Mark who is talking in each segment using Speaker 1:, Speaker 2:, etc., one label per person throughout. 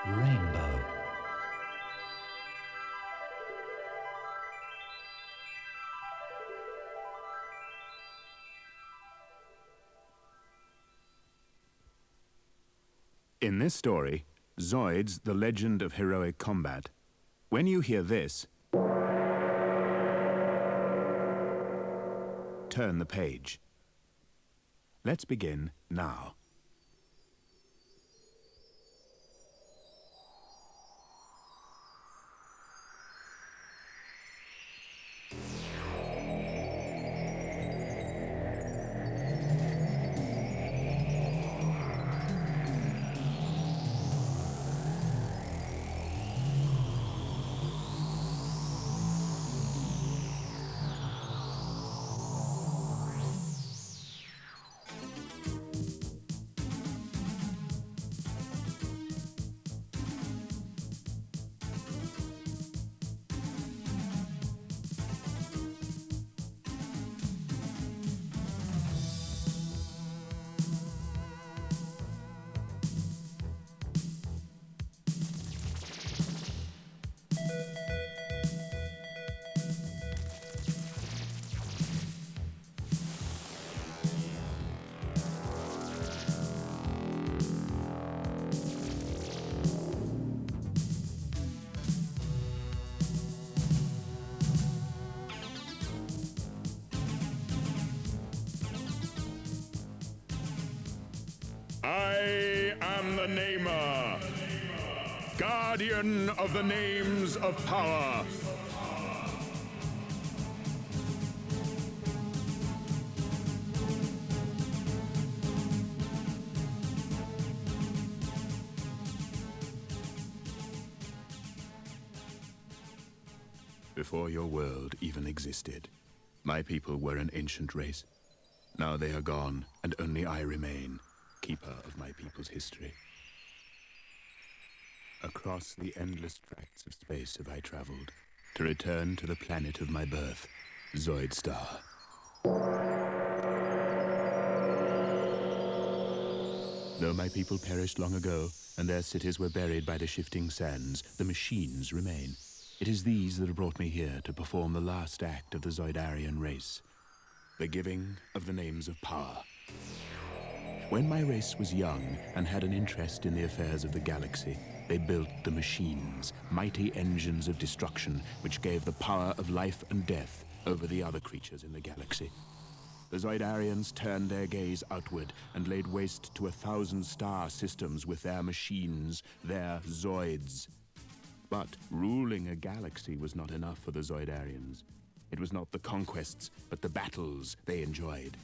Speaker 1: Rainbow.
Speaker 2: In this story, Zoids, the Legend of Heroic Combat, when you hear this, turn the page. Let's begin now.
Speaker 3: I am the Namer, guardian of the names of power.
Speaker 2: Before your world even existed, my people were an ancient race. Now they are gone, and only I remain, keeper of my people's history. Across the endless tracts of space have I traveled, to return to the planet of my birth, Zoid Star. Though my people perished long ago, and their cities were buried by the shifting sands, the machines remain. It is these that have brought me here to perform the last act of the Zoidarian race, the giving of the names of power. When my race was young and had an interest in the affairs of the galaxy, they built the machines, mighty engines of destruction which gave the power of life and death over the other creatures in the galaxy. The Zoidarians turned their gaze outward and laid waste to 1,000 star systems with their machines, their Zoids. But ruling a galaxy was not enough for the Zoidarians. It was not the conquests, but the battles they enjoyed.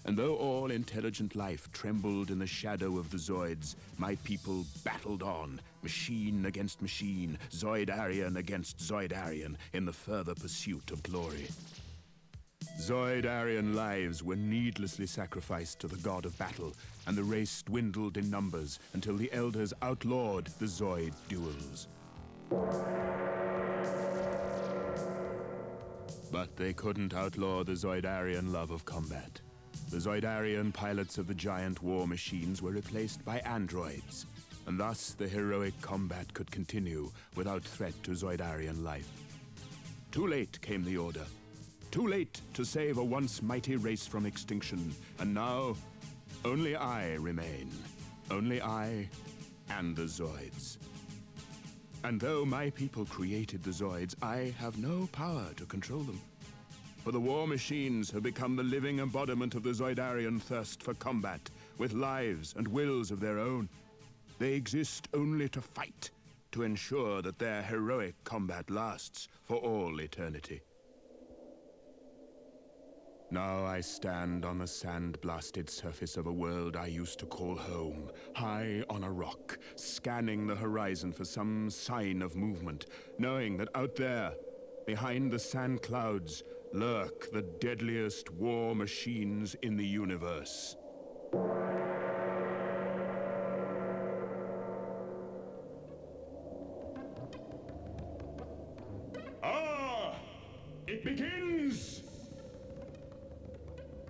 Speaker 2: And though all intelligent life trembled in the shadow of the Zoids, my people battled on, machine against machine, Zoidarian against Zoidarian, in the further pursuit of glory. Zoidarian lives were needlessly sacrificed to the god of battle, and the race dwindled in numbers until the elders outlawed the Zoid duels. But they couldn't outlaw the Zoidarian love of combat. The Zoidarian pilots of the giant war machines were replaced by androids, and thus the heroic combat could continue without threat to Zoidarian life. Too late came the order. Too late to save a once mighty race from extinction, and now only I remain. Only I and the Zoids. And though my people created the Zoids, I have no power to control them. For the war machines have become the living embodiment of the Zoidarian thirst for combat, with lives and wills of their own. They exist only to fight, to ensure that their heroic combat lasts for all eternity. Now I stand on the sand-blasted surface of a world I used to call home, high on a rock, scanning the horizon for some sign of movement, knowing that out there, behind the sand clouds, lurk the deadliest war machines in the universe.
Speaker 3: Ah! It begins!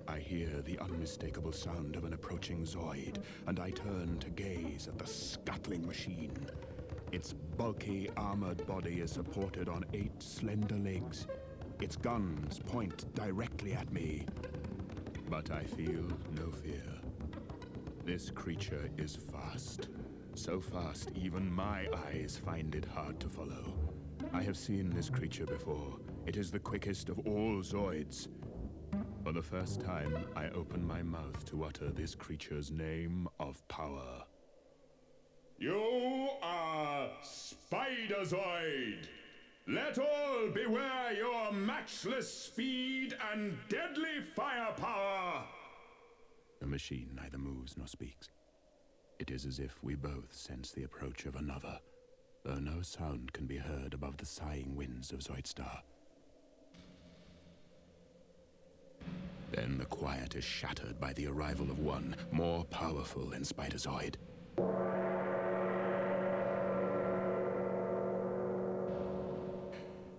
Speaker 2: I hear the unmistakable sound of an approaching Zoid, and I turn to gaze at the scuttling machine. Its bulky, armored body is supported on 8 slender legs. Its guns point directly at me. But I feel no fear. This creature is fast. So fast, even my eyes find it hard to follow. I have seen this creature before. It is the quickest of all Zoids. For the first time, I open my mouth to utter this creature's name of power.
Speaker 3: You are Spider Zoid. Let all beware your matchless speed and deadly firepower.
Speaker 2: The machine neither moves nor speaks. It is as if we both sense the approach of another, though no sound can be heard above the sighing winds of Zoidstar. Then the quiet is shattered by the arrival of one more powerful than Spider Zoid.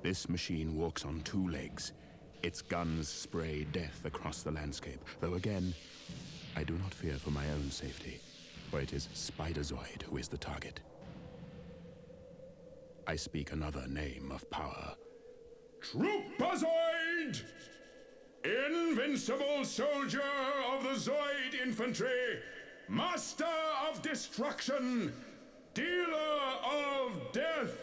Speaker 2: This machine walks on 2 legs. Its guns spray death across the landscape, though again, I do not fear for my own safety, for it is Spider Zoid who is the target. I speak another name of power.
Speaker 3: Troopazoid! Invincible soldier of the Zoid infantry, master of destruction, dealer of death.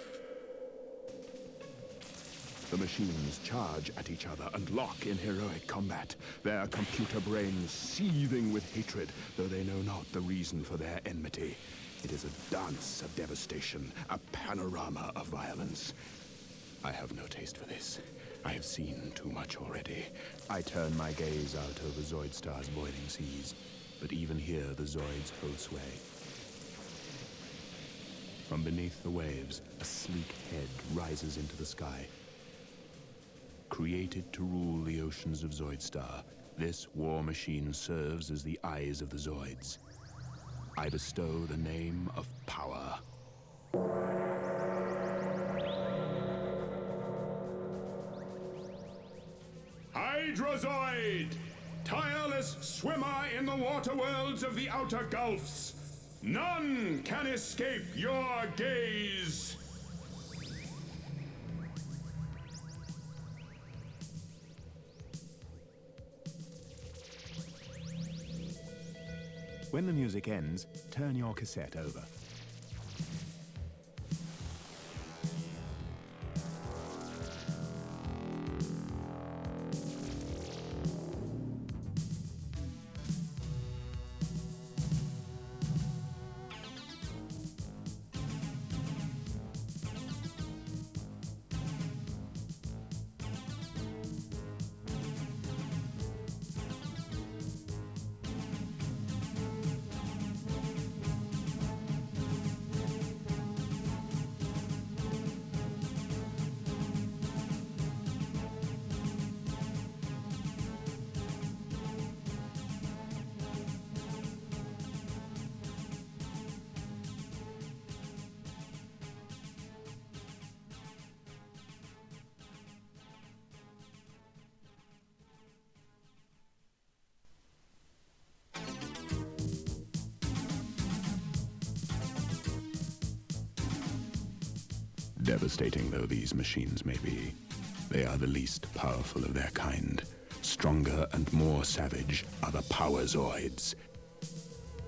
Speaker 2: The machines charge at each other and lock in heroic combat, their computer brains seething with hatred, though they know not the reason for their enmity. It is a dance of devastation, a panorama of violence. I have no taste for this. I have seen too much already. I turn my gaze out over Zoidstar's boiling seas, but even here the Zoids hold sway. From beneath the waves, a sleek head rises into the sky. Created to rule the oceans of Zoidstar, this war machine serves as the eyes of the Zoids. I bestow the name of power.
Speaker 3: Hydrozoid! Tireless swimmer in the water worlds of the outer gulfs. None can escape your gaze.
Speaker 2: When the music ends, turn your cassette over. Devastating though these machines may be, they are the least powerful of their kind. Stronger and more savage are the Power Zoids.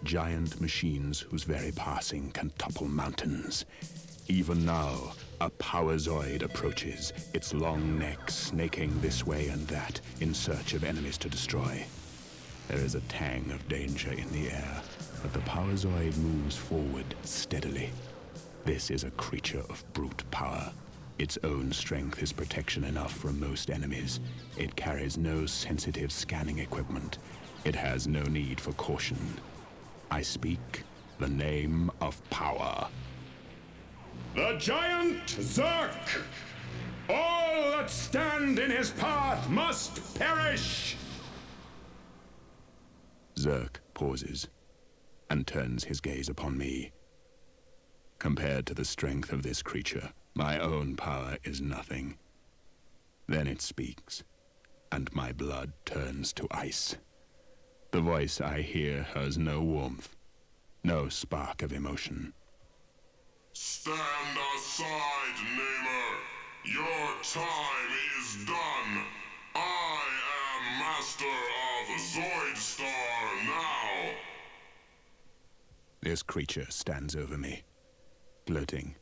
Speaker 2: Giant machines whose very passing can topple mountains. Even now, a Power Zoid approaches, its long neck snaking this way and that in search of enemies to destroy. There is a tang of danger in the air, but the Power Zoid moves forward steadily. This is a creature of brute power. Its own strength is protection enough from most enemies. It carries no sensitive scanning equipment. It has no need for caution. I speak the name of power.
Speaker 3: The giant Zerk! All that stand in his path must perish!
Speaker 2: Zerk pauses and turns his gaze upon me. Compared to the strength of this creature, my own power is nothing. Then it speaks, and my blood turns to ice. The voice I hear has no warmth, no spark of emotion.
Speaker 1: Stand aside, Namer. Your time is done. I am master of Zoidstar now.
Speaker 2: This creature stands over me, gloating,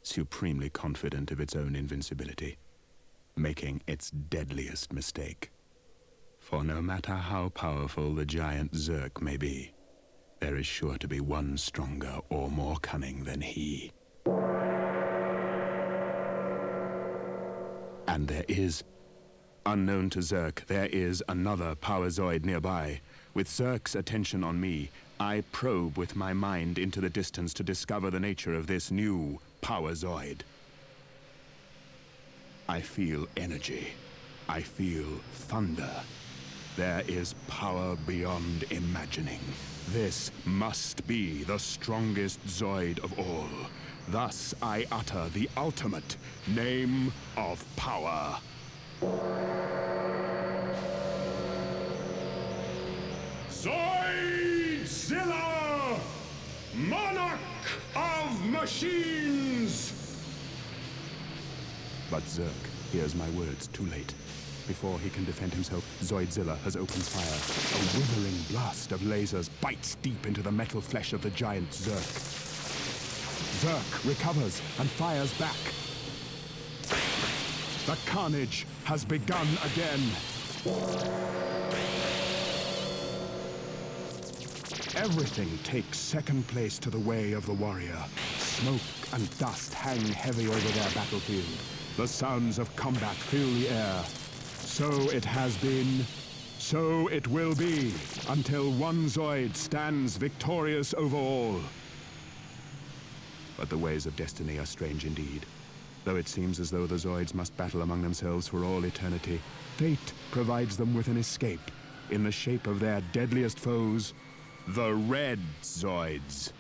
Speaker 2: supremely confident of its own invincibility, making its deadliest mistake. For no matter how powerful the giant Zerk may be, there is sure to be one stronger or more cunning than he. And there is. Unknown to Zerk, there is another power Zoid nearby. With Zerk's attention on me, I probe with my mind into the distance to discover the nature of this new power Zoid. I feel energy. I feel thunder. There is power beyond imagining. This must be the strongest Zoid of all. Thus I utter the ultimate name of power.
Speaker 3: Zoidzilla! Monarch of Machines!
Speaker 2: But Zerk hears my words too late. Before he can defend himself, Zoidzilla has opened fire. A withering blast of lasers bites deep into the metal flesh of the giant Zerk. Zerk recovers and fires back. The carnage has begun again. Everything takes second place to the way of the warrior. Smoke and dust hang heavy over their battlefield. The sounds of combat fill the air. So it has been, so it will be, until one Zoid stands victorious over all. But the ways of destiny are strange indeed. Though it seems as though the Zoids must battle among themselves for all eternity, fate provides them with an escape in the shape of their deadliest foes, the Red Zoids.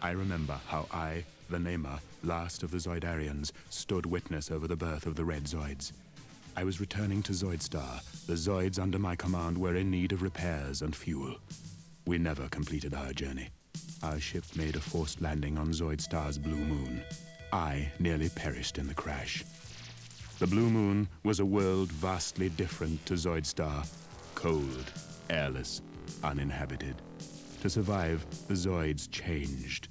Speaker 2: I remember how I, the Namer, last of the Zoidarians, stood witness over the birth of the Red Zoids. I was returning to Zoidstar. The Zoids under my command were in need of repairs and fuel. We never completed our journey. Our ship made a forced landing on Zoidstar's blue moon. I nearly perished in the crash. The blue moon was a world vastly different to Zoidstar. Cold, airless, uninhabited. To survive, the Zoids changed.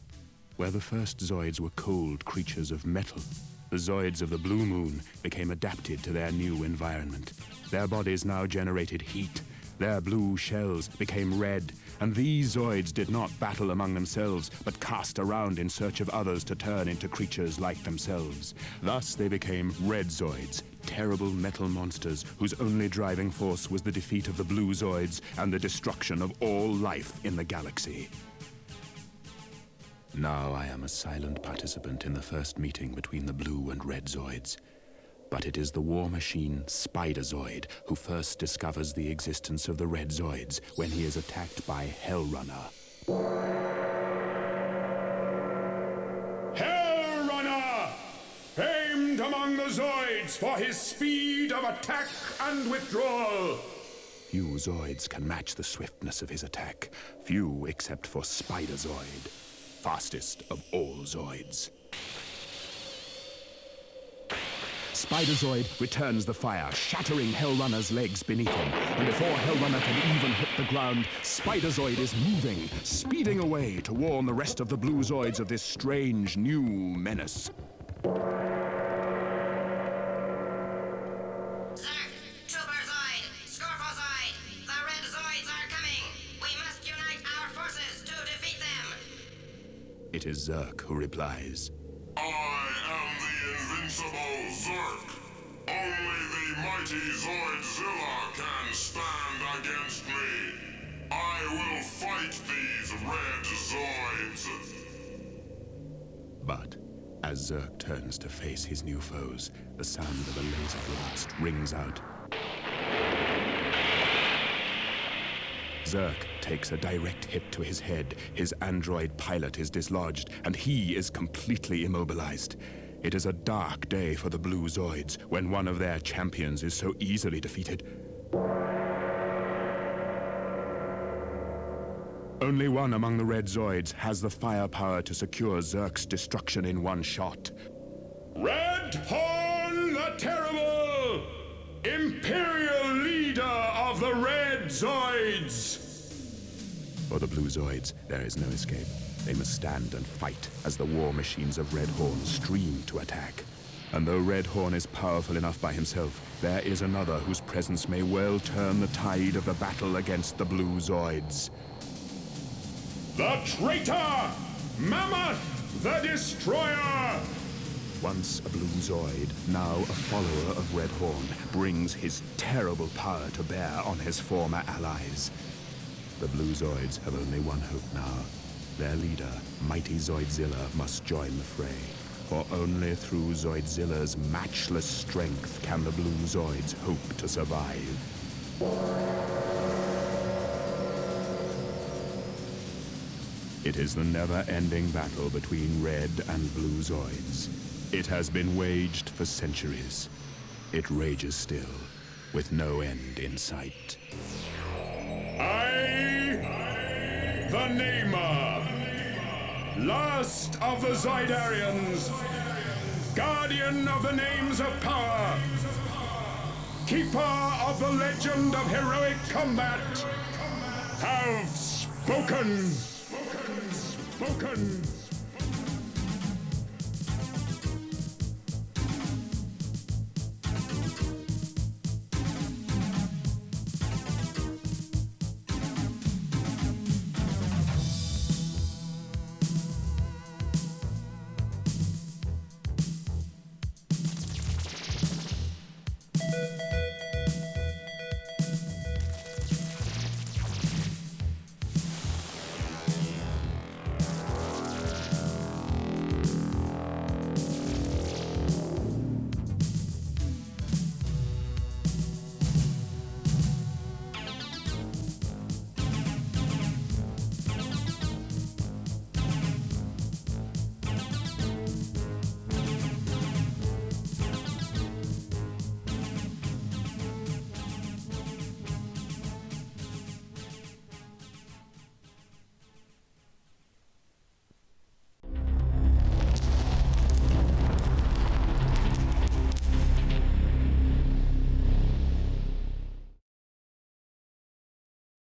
Speaker 2: Where the first Zoids were cold creatures of metal, the Zoids of the blue moon became adapted to their new environment. Their bodies now generated heat. Their blue shells became red, and these Zoids did not battle among themselves, but cast around in search of others to turn into creatures like themselves. Thus they became Red Zoids, terrible metal monsters whose only driving force was the defeat of the blue Zoids and the destruction of all life in the galaxy. Now I am a silent participant in the first meeting between the blue and red Zoids. But it is the war machine Spider Zoid who first discovers the existence of the red Zoids when he is attacked by Hellrunner.
Speaker 3: Hellrunner! Famed among the Zoids for his speed of attack and withdrawal.
Speaker 2: Few Zoids can match the swiftness of his attack. Few except for Spider Zoid. Fastest of all Zoids. Spider Zoid returns the fire, shattering Hellrunner's legs beneath him. And before Hellrunner can even hit the ground, Spider Zoid is moving, speeding away to warn the rest of the blue Zoids of this strange new menace. It is Zerk who replies.
Speaker 1: I am the invincible Zerk. Only the mighty Zoidzilla can stand against me. I will fight these red Zoids.
Speaker 2: But as Zerk turns to face his new foes, the sound of a laser blast rings out. Zerk takes a direct hit to his head. His android pilot is dislodged, and he is completely immobilized. It is a dark day for the blue Zoids when one of their champions is so easily defeated.
Speaker 3: Only one among the red Zoids has the firepower to secure Zerk's destruction in one shot. Red Horn the Terrible! Imperial leader of the red Zoids!
Speaker 2: For the blue Zoids, there is no escape. They must stand and fight as the war machines of Red Horn stream to attack. And though Red Horn is powerful enough by himself, there is another whose presence may well turn the tide of the battle against the blue Zoids.
Speaker 3: The traitor! Mammoth the Destroyer!
Speaker 2: Once a blue Zoid, now a follower of Red Horn, brings his terrible power to bear on his former allies. The blue Zoids have only one hope now. Their leader, mighty Zoidzilla, must join the fray. For only through Zoidzilla's matchless strength can the blue Zoids hope to survive. It is the never-ending battle between red and blue Zoids. It has been waged for centuries. It rages still, with no end in sight.
Speaker 3: I, the Namer, last of the Zoidarians, guardian of the names of power, keeper of the legend of heroic combat, have spoken.